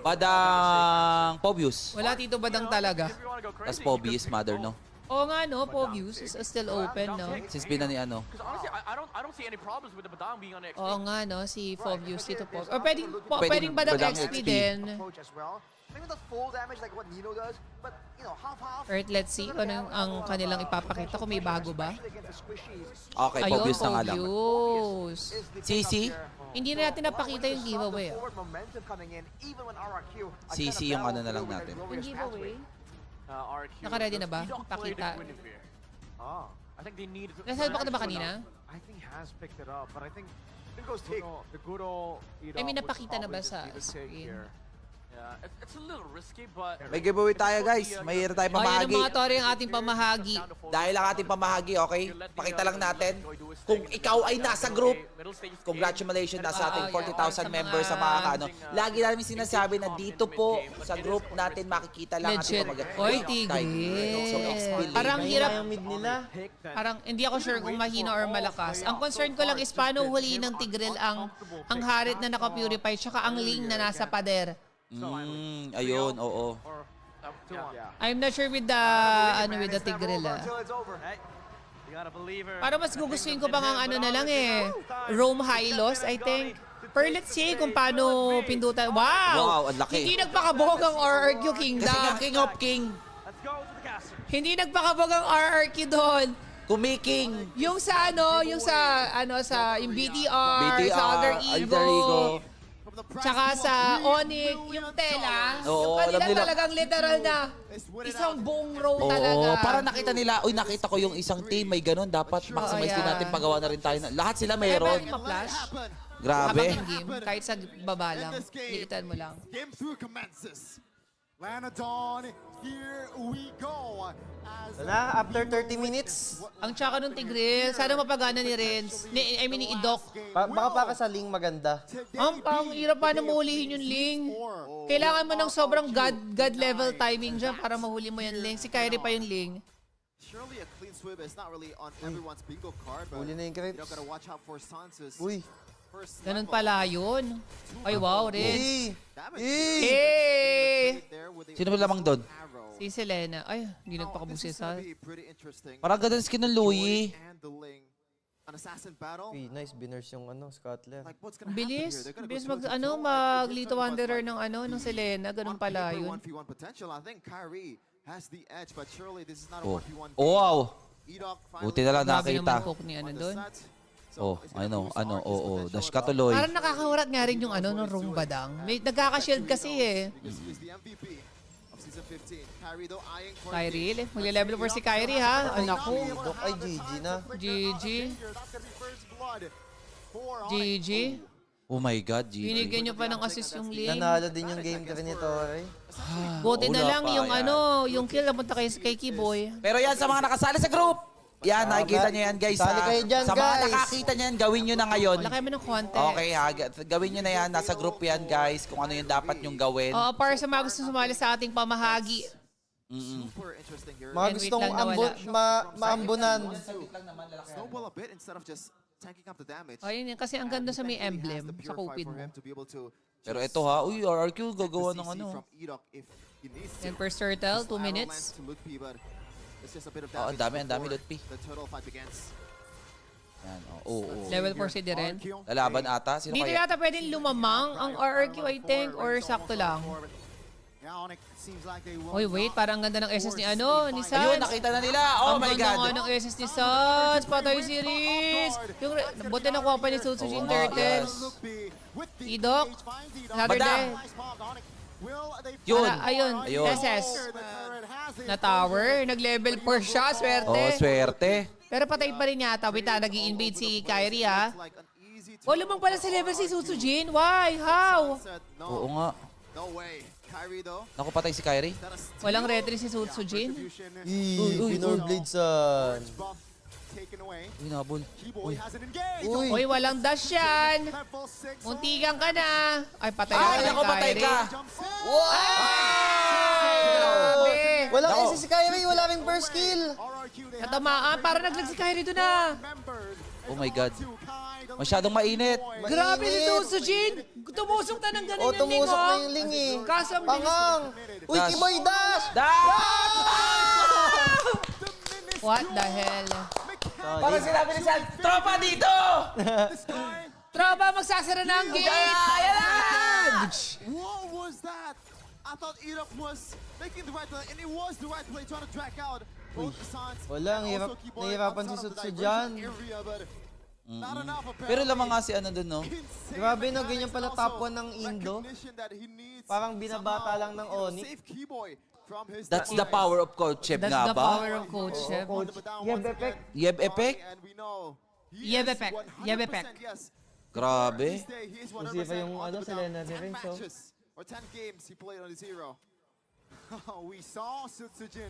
Badang Pobius. Wala Tito Badang talaga. Tapos Pobius, mother, no? Oo nga, no? Pobius is still open, no? Since bina ni ano. Oo nga, no? Si Pobius, Tito Pobius. O pwedeng Badang XP din. Alright, let's see kung ano ang kanilang ipapakita. Kung may bago ba? Okay, Pobius na nga lang. Pobius. CC? Hindi na natin napakita yung giveaway. CC yung ano na lang natin. Yung giveaway? Naka-ready na ba? Pakita. Nasa ba ka na ba kanina? I mean, napakita na ba sa screen? May giveaway tayo, guys. May hira tayo pamahagi. Ayan ang mga tore ang ating pamahagi. Dahil ang ating pamahagi, okay? Pakita lang natin. Kung ikaw ay nasa group, congratulations na sa ating 40,000 members sa mga ano. Lagi namin sinasabi na dito po sa group natin makikita lang ating pamahagi. Oy, Tigre. So, XP Parang hirap. mid nila. Parang hindi ako sure kung mahina or malakas. Ang concern ko lang is paano huliin ng Tigrel ang harit na naka-purify tsaka ang ling na nasa pader. Ayun, oo. I'm not sure with the Tigrel. Para mas gugustuhin ko bang ang ano na lang eh. Rome Hylos, I think. Pero let's see kung paano pindutan. Wow, ang laki. Hindi nagpakabog ang RRQ Kingdom. Kasi nga King of King. Hindi nagpakabog ang RRQ doon. Kumiking. Yung sa yung BTR, sa Alter Ego. Tsaka sa Onyx, yung tela, Oo, yung alam kanila nila. talagang literal na isang buong row talaga. Oo, para nakita nila, uy, nakita ko yung isang team, may ganun, dapat maximize din natin pagawa na rin tayo. Lahat sila mayroon. Kaya ma-flash. Grabe. Habang game, kahit sa baba lang, liitan mo lang. Game 2 commences. Lanadon, here we go. Wala, after 30 minutes. Ang tsaka nung Tigre, sana mapagana ni Renz, ni Idok. Baka pakasaling maganda. Ang hirap pa na mahulihin yung Ling. Kailangan mo ng sobrang God level timing dyan para mahuli mo yung Ling. Si Kyrie pa yung Ling. Surely a clean sweep is not really on everyone's bingo card, but Huli na yung you Crips. gotta watch out for Sansa's Uy. first Ganun level. pala yun. Ay wow, Renz. Eh! Sino ba lamang doon? Si Selena. Ay, hindi nagpakabusi sa... Parang ganda skin ng Louie. Nice, binurse yung Scuttler. Bilis. Bilis mag-Lito Wanderer ng Selena. Ganun pala yun. Oh, wow. Buti na lang Grabe nakita. naman cook ni doon. Dash ka tuloy. Parang nakakahurat nga rin yung ng Rome Badang. May nagkaka-shield kasi eh. Kyrie, magle-level 4 si Kyrie ha. Anak ko. Ay, GG na. GG. GG. Oh my God, G. Binigyan nyo pa ng assist yung Ling. Nanalo din yung game 3 nito, eh. Buti na Wala lang pa yung yan. yung kill napunta kay Keyboy. Pero yan sa mga nakasali sa group. Yan, nakikita nyo yan, guys. Sali kayo dyan, sa mga guys. nakakita nyo yan, gawin nyo na ngayon. Wala kayo ng konti. Okay ha, gawin nyo na yan. Nasa group yan, guys. Kung ano yung dapat nyong gawin. Oo, para sa mga gusto sumali sa ating pamahagi. Mga Wait gustong lang, nawala. maambunan. Snowball a bit instead of just tanking up the damage. Ayun yan, kasi ang ganda sa may emblem sa Cupid mo. Pero ito ha, uy, RRQ gagawa ng ano. 10 per turtle, 2 minutes. Ang dami, Lutpi. The total fight begins. Yan, oo. Level 4 si Diren. Lalaban ata, sino Dito kaya? yata pwedeng lumamang ang RRQ, I think, or sakto lang. Oy, wait, parang ganda ng SS ni Ayun, Sans. nakita na nila. Oh my Ang ganda God. nga ng SS ni Sans. Patay si Riz. Yung buti nakuha pa ni Sutsujin Oo nga, Turtle. yes. Idok. Another Badang. day. Yun. Ayun, Ayun. SS. Na tower. Nag-level 4 siya. Swerte. Oh, swerte. Pero patay pa rin yata. Wait, nag-i-invade si Kyrie, ha? O, lumang pala sa level si Sutsujin. Why? How? Oo nga. No way. Kyrie though. Naku, patay si Kyrie. Walang retry si Sutsujin. Pinorblade son. Uy, nabol. Uy. Uy, walang dash yan. Muntikan ka na. Ay, patay Ay, na naku, patay ka. Grabe. Walang Nako. SS si Kyrie, wala ring first kill. Natamaan. Parang naglag si Kyrie doon na. Oh my God. Masyadong mainit. Grabe ni Sutsujin! Tumusok na ng galing O, yung ling, tumusok na oh. yung ling eh. Kaso ang bilis. Pangang! Uy, Dash. Kiboy, dash! What the hell? Parang sinabi ni San, tropa dito! Tropa, magsasara na ang gate! Ayan na! What was that? I thought Edok was making the right play, and it was the right play trying to track out both the Suns. Wala, and also Kiboy nahirapan si outside of the Sutsu diversion dyan. area, but not enough apparently. Pero lamang nga si ano dun, no? Insane Grabe, no, mechanics ganyan pala and top also 1 ng Indo. recognition that he needs Parang binabata somehow, lang ng you know, Onyx. save Kiboy from his That's the power of Coach Chef That's nga the ba? power of Coach Chef. Yeb effect. Yeb effect? And we know he Yeb is effect. 100% Yeb effect. yes. Grabe. This day, he is Kasi pa 100% yung on ano, the sila down. na 10 rin, so. matches or 10 games he played on the zero. We saw Sutsujin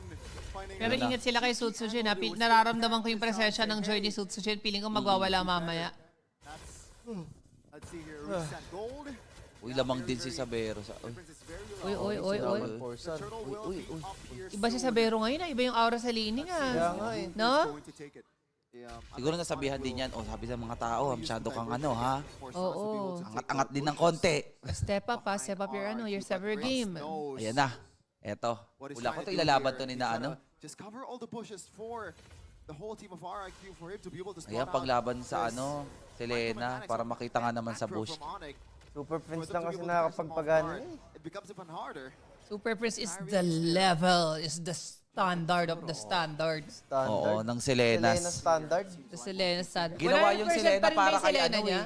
finding Pero Wala. ingat sila kay Sutsujin, ha? Nararamdaman ko yung presensya ng Joy ni Sutsujin. Piling ko magwawala mamaya. Let's see here, reset gold. Uy, lamang din si Sabero. Difference is very Uy, low. uy, uy, uy. Forsan. Turtle will be up here Iba si soon. Sabero ngayon, Iba yung aura sa lining, Kaya ah. nga eh. No? Going to take it. Yeah, Siguro nasabihan din yan. O, sabi sa mga tao, masyado kang ano, ha? Oo. Angat-angat din ng konti. Step up, ha? Step up your, your server game. Ayan na. Eto. Wala ko to ilalaban to ni na ano. Just cover all the pushes for the whole team of RIQ for him to be able to Ayan, spot out paglaban sa this ano, Selena, para makita nga naman sa macro bush. from Onyx. Super For Prince them lang to be kasi able to catch them off nakakapagpagana guard, eh. it becomes even harder. Super Prince is the level, is the standard of the standards. Standard. Oo, ng Selenas. Selena standard. The Selena standard. Ginawa yung 100% Selena pa rin ba para yung kay Selena ano niya?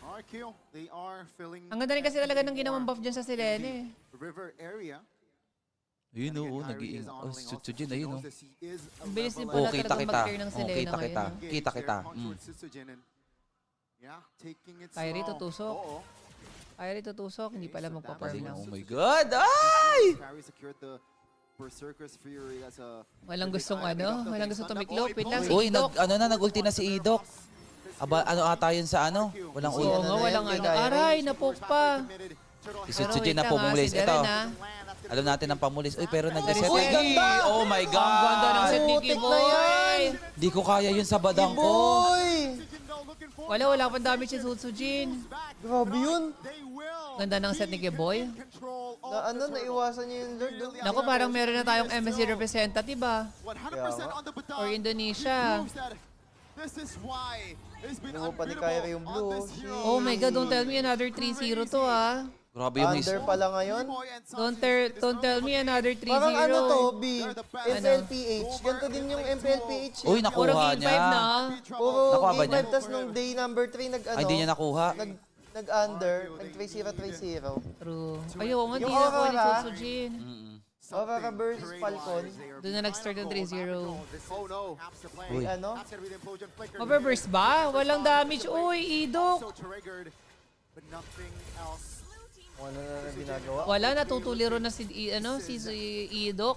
RIQ, they are filling Ang ganda rin kasi talaga ng ginawang buff dyan sa Selena, eh. river area. Ayun Again, oo, Kyrie nag-iing. is Oh, honoring also. Sutsujin, He ayun knows oh. that he is a Ang bilis din level pala Oh, kita talagang kita. mag-clear ng Oh, Selena kita kita. ngayon. engaged Kita there, kita. contour Sutsujin and, yeah, taking it Kyrie slow. tutusok. Oo. Kyrie tutusok, hindi pala magpa-farm Galing, lang. oh my God! Ay! Kyrie secured the Berserker's Fury. That's a Walang gustong ano, walang gustong tumiklop. Wait lang, si Uy, Idok. nag-ulti na si Idok. Aba, ano ata yun sa ano? Walang Oo ulti. nga, walang ano. Aray, napok pa. Si Pero Sutsujin wait na lang, pumulis. si Ito, Darren, ha? alam natin ang pamulis. Uy, pero nag-reset. Uy, ganda! Oh my Ang ganda ng set God! ni Putik na Kiboy. Di ko kaya yun sa badang ko. Boy! Wala pang damage si Sutsujin. Grabe yun. Ganda ng set ni Kiboy. Na ano, naiwasan niya yung Lord. Naku, parang meron na tayong MSC representative, ah. 100% on the baton. For Indonesia. He proves that this is why he's been Luho pa ni unbeatable Kyrie yung on blue. this hero. Oh my God, don't tell me another 3-0 to, ah. Grabe yung Under pala ngayon. Kiboy and Suns Don't tell me another 3-0. Parang ano to, B? They're the best. MPLPH. Ganito din yung MPLPH. Uy, Puro nakuha game 5 niya. na. Puro Nakuha ba game niya? 5, tas nung day number 3 nag-ano. Ay, di niya nakuha. Nag-under, nag-3-0-3-0. True. Ayaw nga, Yung di na ko ni Aurora. Sutsujin. Aurora versus Falcon. Doon na nag-start yung 3-0. Oh no. Uy. Ano? That's gonna be the implosion flicker. Overburst ba? Walang damage. Uy, Idok. So triggered, but nothing else. Ano na ginagawa? Wala, natutuliro na si Idok.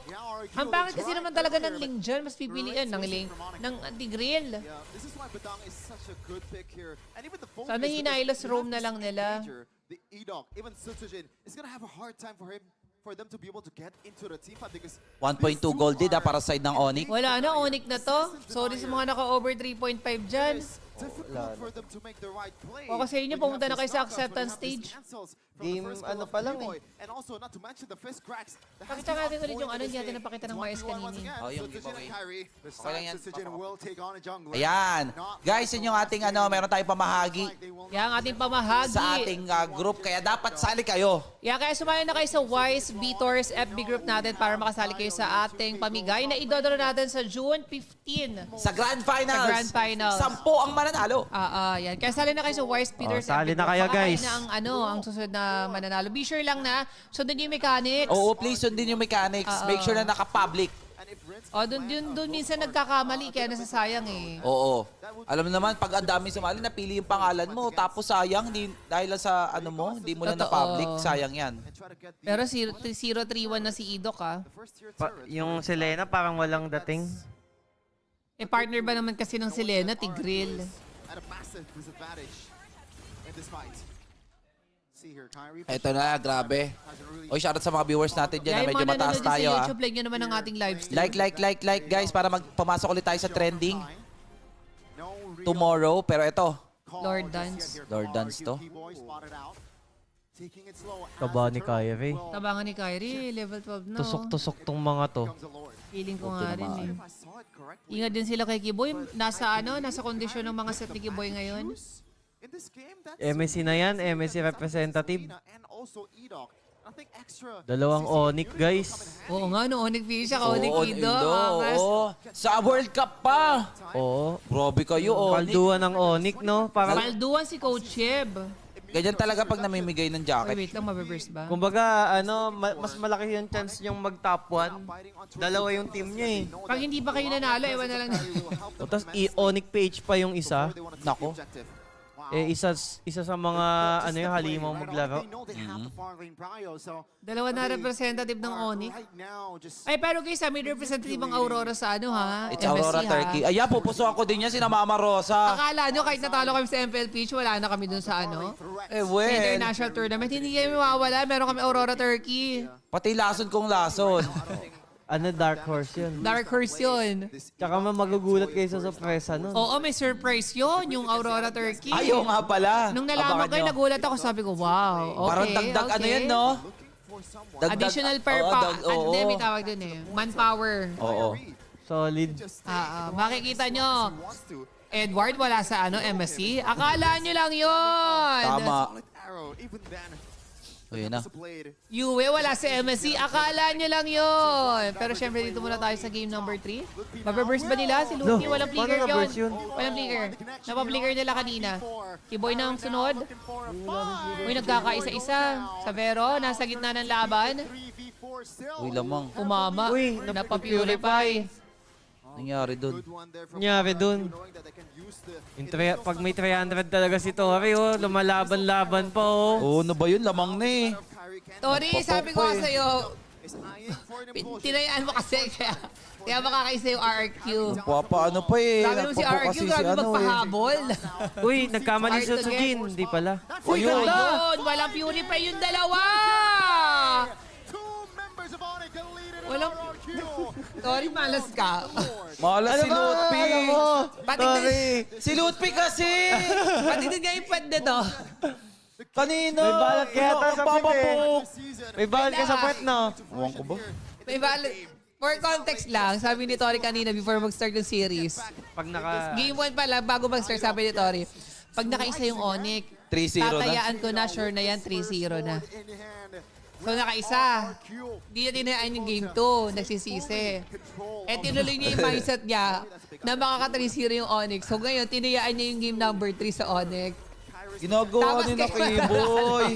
Ang pangit kasi naman talaga ng Ling dyan. Mas pipilian ng Ling. Ng Tigreal. Yeah, this is why Badang is such a good pick here. And even the Sana hinailos roam na lang nila. The Edok, even Sutsujin, is gonna have a hard time for them to be able to get into the team fight because 1.2 gold did para sa side ng Onyx. Wala na, Onyx na to. Sorry sa mga naka-over 3.5 dyan. it's difficult for them to make the right play. O, kasi yun yung When you pumunta have na kayo these sa knockouts, acceptance when you have these stage. cancels from the Game first goal ano of pa lang Kiboy, eh. And also, not to mention the fist cracks. that has Pakita been natin on ulit point yung ano, this hindi natin game. napakita ng It's Mars 1v1 once kanina. again. Oh, yung Sutsujin and giveaway. Kyrie. This Okay lang time, yan. Sutsujin will take on a jungler. Ayan. Not Guys, like yun the yung last ating game. ano, meron tayong pamahagi Like they will Yan ang ating pamahagi. sa ating group. Kaya dapat sali kayo. Yan, kaya sumali na kayo sa Wise Beators FB group natin para makasali kayo sa ating pamigay na idodoro natin sa June 15. Sa Grand Finals. Sa Grand Finals. 10 ang mananalo. Yan. Kaya sali na kayo sa Wise Beators sali FB na group. kayo, Baka guys. na ang susunod na mananalo. Be sure lang na sundan niyo yung mechanics. Oo, please sundin yung mechanics. Make sure na naka-public. Doon minsan nagkakamali kaya nasasayang eh. Oo. Alam mo naman, pag ang dami sumali, napili yung pangalan mo. Tapos sayang, dahil lang sa ano mo, hindi mo lang Totoo. na-public. Sayang yan. Pero 0-3-1 na si Idok Yung Selena parang walang dating. partner ba naman kasi ng Selena, Tigreal. At a massive disadvantage in this fight. See here, Kyrie. Eto na, grabe. Oy, shoutout sa mga viewers natin dyan na Yung medyo mga mataas nanonood dyan tayo. sa Ah. YouTube, like nyo naman ang ating live stream. Like guys para magpamasok ulit tayo sa trending No real tomorrow. Pero ito, Lord Dance. Lord Dance to. Taba ni Kyrie. Tabangan ni Kyrie, level 12 na. Tusok-tusok tong mga to. Feeling ko nga rin eh. Ingat din sila kay Kiboy. Nasa kondisyon ng mga set ni Kiboy ngayon. MSC na yan, MSC representative. Dalawang Onyx, guys. Oo nga, no, Onyx Fish siya, Onyx Oo, Indo. oo. Sa World Cup pa. Oo. Grabe kayo, Onyx. Kalduan ng Onyx, no? Parang, Palduan si Coach Sheb. Ganyan talaga pag namimigay ng Ay, jacket. wait lang, mababurst ba? kumbaga, mas malaki yung chance yung mag-top 1. Dalawa yung team niya eh. Pag hindi pa kayo nanalo, ewan na lang. O, tas Onyx page pa yung isa. Nako. Eh, isa sa mga, yung halimaw maglaro. Dalawa na representative ng Onyx. Ay, pero guys, may representative ang Aurora sa It's MSC, Aurora Turkey. Ayan, pupusuan ko din yan, sina Mama Rosa. Akala nyo, kahit natalo kami sa MPL Pitch, wala na kami dun sa Eh, sa well. international tournament. Hindi kami mawawala. Meron kami Aurora Turkey. Pati lason kong lason. Dark Horse yun. Dark Horse yun. Tsaka magugulat kayo sa sorpresa nun. Oo, may surprise yun, yung Aurora Turkey. Ayaw nga pala. Nung nalaman Abangan ko, nyo. nagulat ako. Sabi ko, wow, okay, Parang dagdag ano okay. yan, no? Dagdag, Additional per oo, pa. oo. Hindi, may tawag dun eh. Manpower. Oo. Solid. Makikita nyo, Edward wala sa MSC. Akala nyo lang yun. Tama. Ayun na. Yue wala sa MSC. Akala nyo lang yun. Pero syempre, dito muna tayo sa game number 3. Mababurst ba nila? Si Luffy, walang flicker paano na-burst yun. yun? Walang flicker. Napapflicker nila kanina. Kiboy na ang sunod. Uy, nagkakaisa-isa. Sa Vero, nasa gitna ng laban. Uy, lamang. Umama. Uy, Napapurify. Nangyari dun. Nangyari dun. Pag may 300 talaga si Tori, lumalaban-laban pa, Oo, ano ba yun? Lamang na eh. Tori, sabi ko Nagpapok pa sa'yo, tinayaan mo kasi kaya makakaisa yung RQ. Paano pa eh. Grabe naman si Nagpapok RQ, kasi grabe eh. magpahabol. Uy, nagkamali Hard si to Tsujin. get. Hindi pala. O yun. Ayun, walang purify yung dalawa! Walang... Tori, malas ka. Malas si Lutfi. Pati Si Lutfi kasi. din nga yung pwede to. Kanina. May balat kaya ata sa puwet eh. May balat ka sa puwet, no? Ewan ko ba? May bala... For context lang, sabi ni Tori kanina before mag-start yung series. Pag naka... Game 1 pala, bago mag-start, sabi ni Tori, pag nakaisa yung Onyx, 3-0 na. tatayaan ko na, sure na yan, 3-0 na. So nakaisa. Hindi na tinayaan yung game 2. Nagsisisi. Eh tinuloy niya yung mindset niya na makaka-3-0 yung Onyx. So ngayon, tinayaan niya yung game number 3 sa Onyx. Ginagawa ni na Kiboy.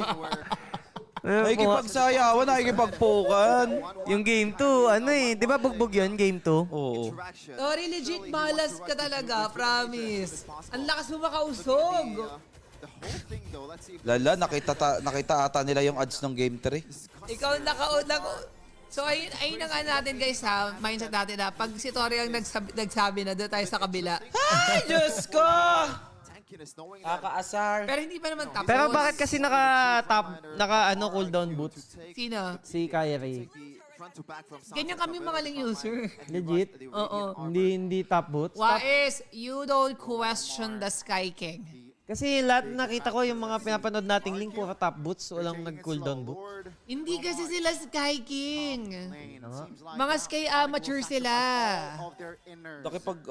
Nakikipagsayawan, nakikipagpukan. Yung game 2, di ba bugbog yun, game 2? Oo. Tori, legit malas ka talaga, promise. Ang lakas mo makausog. Lala, nakita ata nila yung ads ng game 3. Ikaw So ayun na nga natin guys ha, mindset natin na pag si Tori ang nagsabi na doon tayo sa kabila. Ay, Diyos ko! Kakaasar. Pero hindi pa naman tapos. Pero bakit kasi naka cooldown boots? Sino? Si Kyrie. Ganyan kami mga ling user. Legit? Oo. Hindi top boots? Wais, you don't question the Sky King. Kasi lahat nakita ko yung mga pinapanood nating link, puro top boots, walang nag-cooldown boot. Hindi kasi sila Sky King. Mga Sky amateur sila.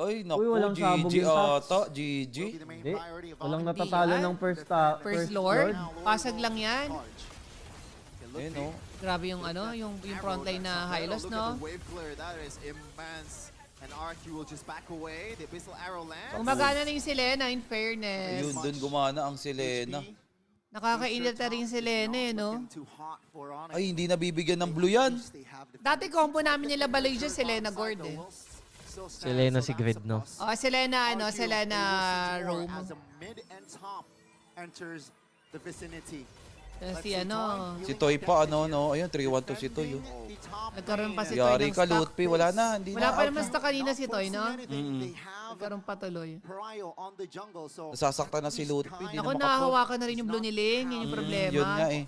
Ay, naku, Uy, walang sabog GG yung top. ata. GG. Hindi. Walang natatalo ng First Lord. Pasag lang yan. Ayun, no? Grabe yung yung frontline na Hylos, no? And RQ will just back away. The Abyssal Arrow lands. Umagana na yung Selena, in fairness. Ayun, dun gumana ang Selena. Nakakainit na rin si Selena, no? Ay, hindi nabibigyan ng blue yan. Dati combo namin nila Baloy dyan, Selena Gord, eh. Selena si Grid, no? Oh, Selena Rome. As a mid and top enters the vicinity. Si Toy pa, Ayun, 3-1 to si Toy. Nagkaroon pa si Toy Yari ng ka, stock. Lutfi. Wala na. Hindi Wala na. pa naman stock kanina si Toy, no? They have Nagkaroon pa tuloy. Prio on the jungle, so Nasasaktan na si Lutfi. Di na Ako, makapo. nahahawakan na rin yung Blue ni Ling. Yun yung problema. Yun nga eh.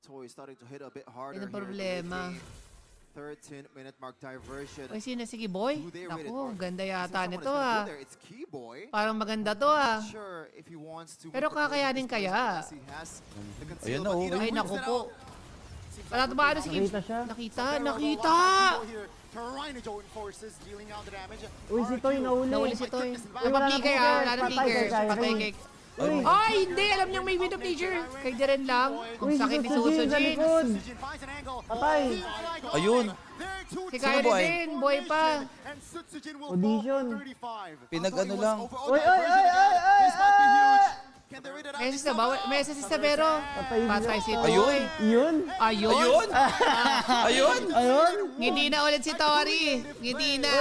Toy starting to hit a bit harder. Yun ang here. problema. 13-minute mark diversion. Uy, sino si Kiboy? Do they read it? Naku, Or ganda is there yata someone nito that's gonna ah. go there? It's Keyboy. Parang maganda to ah. Sure if he wants to. Pero kakayanin kaya? Ayun na, oh. Ay, naku po. Wala ito ba ano si Kim? Nakita. Uy, si Toy nahuli. Nahuli si Toy. Uy, Ay, wala na pa-flicker flicker. ah. Wala na Patay flicker. kay Kyrie. Patay kay... Uy. Ay, hindi. Alam niyang may window flicker. Kay Diren lang. Kung Uy, sakit ni si Sujin sa Susujin. likod. Patay. Ayun. Si Kyrie boy? din. Boy pa. Audition. Pinag-ano lang. Uy, ay, ay, ay, ay, ay! May assist sa Vero. Patay si Toy. Ayun. Yun? Ayun. Ayun! Ayun? Ngiti na ulit si Tori. Ngiti na.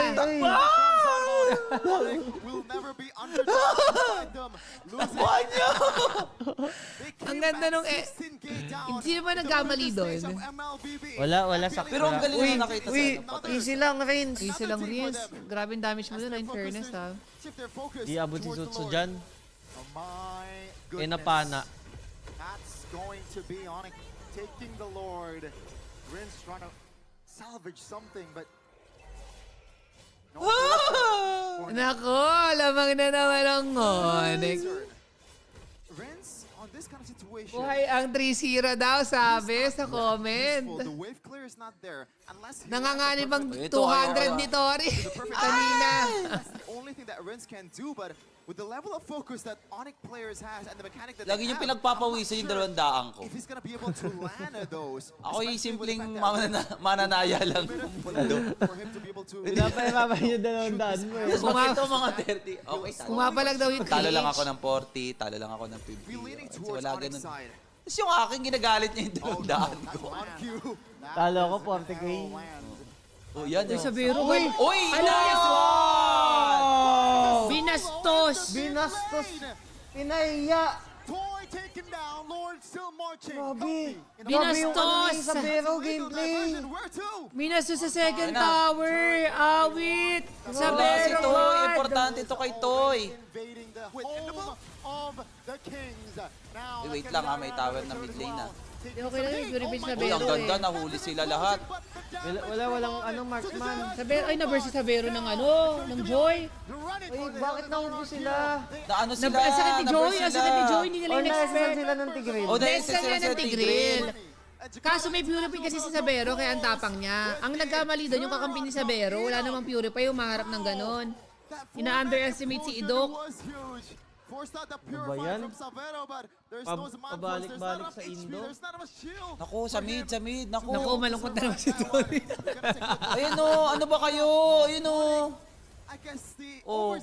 Uy. Will never be underdogs by them. Tapuan niyo! Ang ganda nung Sino ba nagkamali doon? Wala sakto. Pero ang galing Uy, na nakita uy, sa patay. easy lang, Reigns. Easy lang rin. Grabe yung damage mo doon, in fairness ha. Di abot si Sutsu dyan. My Napana. That's going to be Onyx taking the Lord. Rin's trying to salvage something, but Nako, lamang na naman ang Onyx. Rin's on this kind of situation. Buhay ang 3-0 daw, sabi sa comment. The wave clear is not there unless he Nanganganib ang Ito, 200 ni Tori. Kanina. That's the only thing that Rin's can do, but with the level of focus that Onyx players has and the mechanic that Lagi they niyong have, pinagpapawisan yung 200 ko. if he's gonna be able to land those, Ako yung especially with the simpleng fact that mananaya lang ng mundo. for him to be able to Pinapahirapan yung 200 mo eh. Yes, bakit ito mga 30? Okay, Kumapalag daw yung Talo lang 3H. ako ng 40, talo lang ako ng 50. be leaning Kasi towards wala Onyx ganun. side. Tapos yung akin, ginagalit niya yung 200 ko. On cue. Talo ko, 40k. Oh, yan. Uy, oh. sa Vero. Uy, nice one! Binastos. Binastos. Pinaiya. Toy taken down, Lord still marching. Grabe. In Grabe yung Binastos. sa Vero gameplay. Where to? Binastos sa second Ayun na. tower. Awit. Sa Wala si Vero. Toy. God. Importante to kay Toy. Invading the home of the Kings. Now, Wait lang ha, may tower na mid lane na. Okay lang yung revenge na Uy, ang Vero ganda. eh. Nahuli sila lahat. Walang anong marksman. Sa Vero, ay na-versus sa Vero ng ng Joy. Uy, bakit naubo sila? Na ano sila? Ang sakit ni Joy, na-burst ang sakit ni sila. Joy, hindi nila Or yung na-SL expect. sila ng Tigreal. Oh, dahil Next niya ng Tigreal. Kaso may Kaso Purify kasi si Sabero kaya ang tapang niya. Ang nagkamali doon yung kakampi ni Sabero, wala namang Purify, umaharap ng ganon. Ina-underestimate si Idok. Ano ba yan? Pabalik-balik sa Indo? Naku, sa mid. Naku. Naku, malungkot na naman si Tony. Ayun o, ano ba kayo? Ayun o. Oh.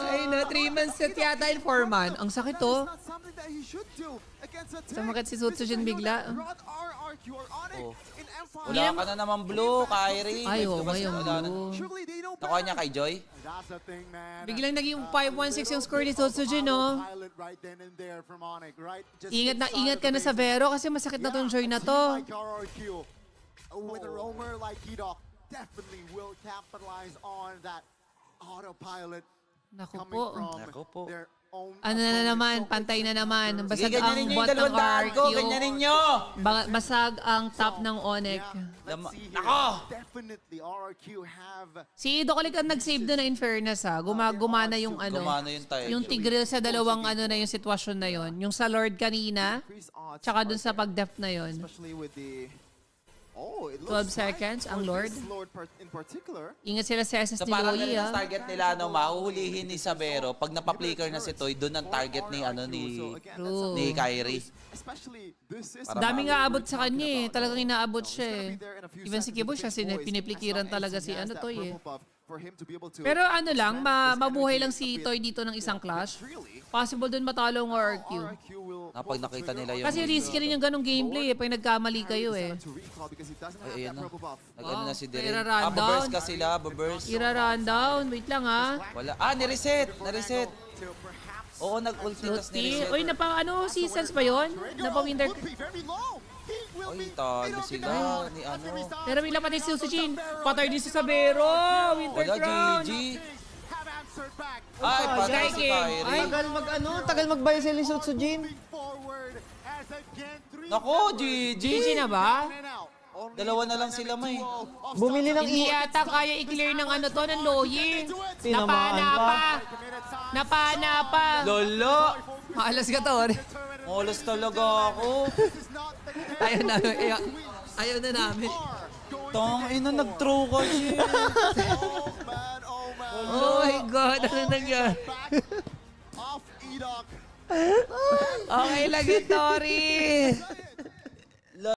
Ay na, 3 months set yata in 4 man. Ang sakit to. Sumakit si Sutsujin bigla. Oh. Wala ka na naman blue, Kyrie. Ay, oo, Diba, ngayon wala na. blue. Nakuha niya kay Joy? Biglang naging 5-1-6 yung score ni Sutsujin, no? Ingat ka na sa Vero kasi masakit na tong Joy na to. With a roamer like Edok, definitely will capitalize on that autopilot Naku coming po. from Naku po. their own Ano na naman, pantay na naman. Sige, Basag ang ganyanin niyo bot yung ng 200 ko. RQ. Ganyanin niyo. Basag ang top ng Onyx. Nako! Definitely RRQ have Si Dokolik ang nag-save doon na in fairness ha. Gumana yung ano. Gumana yung tire. Yung Tigreal sa dalawang ano na yung sitwasyon na yon. Yung sa Lord kanina, increased odds, tsaka dun sa pag-def na yon. especially with the 12 seconds, ang Lord. In particular. Ingat sila sa SS So ni parang Loy ganun ha. ang target nila, no, mahuhulihin ni Sabero. Pag napaplicker na si Toy, doon ang target ni, True. ni Kyrie. Especially this is Dami nga abot sa kanya eh. Talagang inaabot siya eh. Even si Kibo siya, piniplikiran talaga si Toy eh. Pero ano lang, mabuhay lang si Toy dito ng isang clash. Possible dun matalo ang RQ. Pag nakita nila yung... Kasi risky rin yung ganong gameplay eh, pag nagkamali kayo eh. Ay, ayan na. Nag-ano na si Diren. Ira-rundown. Baburst ka sila, baburst. Ira-rundown, wait lang ha. Wala. Nireset. Nareset. Oo, nag-ulti, tas Ulti. nireset. Uy, ano, seasons ba yun? Napa-winter. Ay, talo sila ni ano. Pero may lapatay si Susujin. Patay din si Sabero. Winter Wala, Crown. GG. Ay, patay si King. Ay. Kyrie. Tagal magbaya si Sutsujin. Nako, GG. GG na ba? Dalawa na lang sila, may. Bumili ng Hindi yata kaya i-clear ng ano to, ng Loyi. Tinamaan Napana pa. pa. Napana pa. Lolo! Maalas ka to. Molos talaga ako. Ayaw na. Ayaw na namin. Tang ina, nag-throw kasi. Oh my God, ano nangyari? Off Edok. Okay lang yun, Tori.